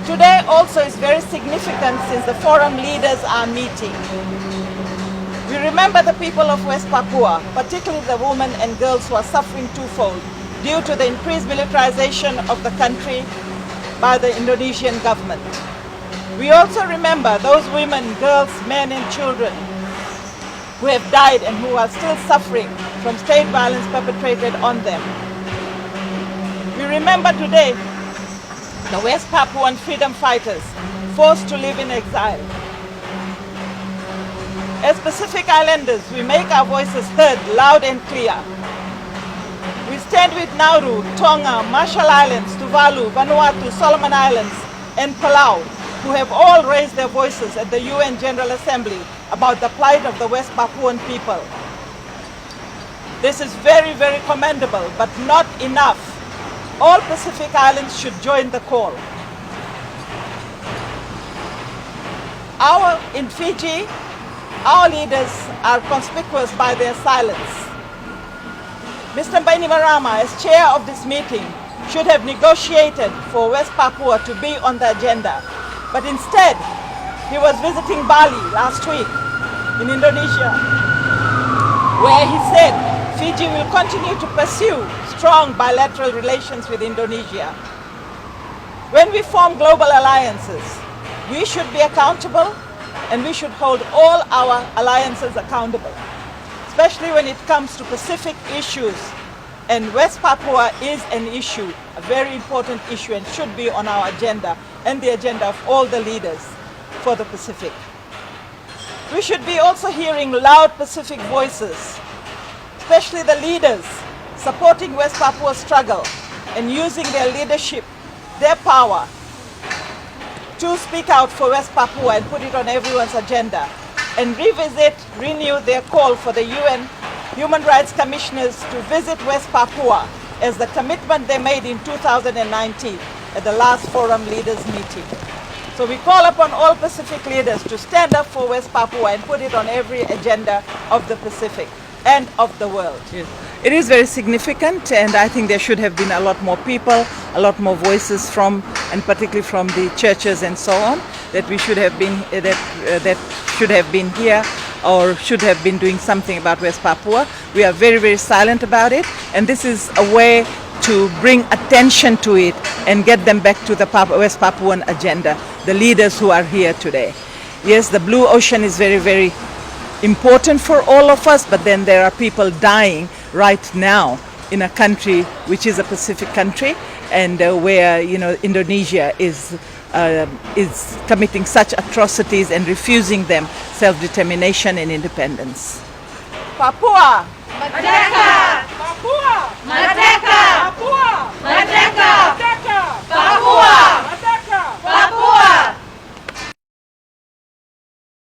Today also is very significant since the forum leaders are meeting. We remember the people of West Papua, particularly the women and girls who are suffering twofold due to the increased militarization of the country by the Indonesian government. We also remember those women, girls, men and children who have died and who are still suffering from state violence perpetrated on them. We remember today the West Papuan freedom fighters forced to live in exile. As Pacific Islanders, we make our voices heard loud and clear. We stand with Nauru, Tonga, Marshall Islands, Tuvalu, Vanuatu, Solomon Islands, and Palau, who have all raised their voices at the UN General Assembly about the plight of the West Papuan people. This is very, very commendable, but not enough. All Pacific Islands should join the call. In Fiji, our leaders are conspicuous by their silence. Mr. Bainimarama, as chair of this meeting, should have negotiated for West Papua to be on the agenda. But instead, he was visiting Bali last week in Indonesia, where he said Fiji will continue to pursue strong bilateral relations with Indonesia. When we form global alliances, we should be accountable and we should hold all our alliances accountable, especially when it comes to Pacific issues. And West Papua is an issue, a very important issue, and should be on our agenda and the agenda of all the leaders for the Pacific. We should be also hearing loud Pacific voices, especially the leaders supporting West Papua's struggle and using their leadership, their power, to speak out for West Papua and put it on everyone's agenda, and renew their call for the UN Human Rights Commissioners to visit West Papua as the commitment they made in 2019 at the last Forum Leaders meeting. So we call upon all Pacific leaders to stand up for West Papua and put it on every agenda of the Pacific and of the world. Yes. It is very significant, and I think there should have been a lot more people, a lot more voices from, and particularly from the churches and so on, that we should have been that should have been here or should have been doing something about West Papua. We are very, very silent about it, and this is a way to bring attention to it and get them back to the West Papuan agenda, the leaders who are here today. Yes, the Blue Ocean is very, very important for all of us, but then there are people dying right now in a country which is a Pacific country, and where Indonesia is committing such atrocities and refusing them self-determination and independence. Papua! Merdeka! Papua! Merdeka!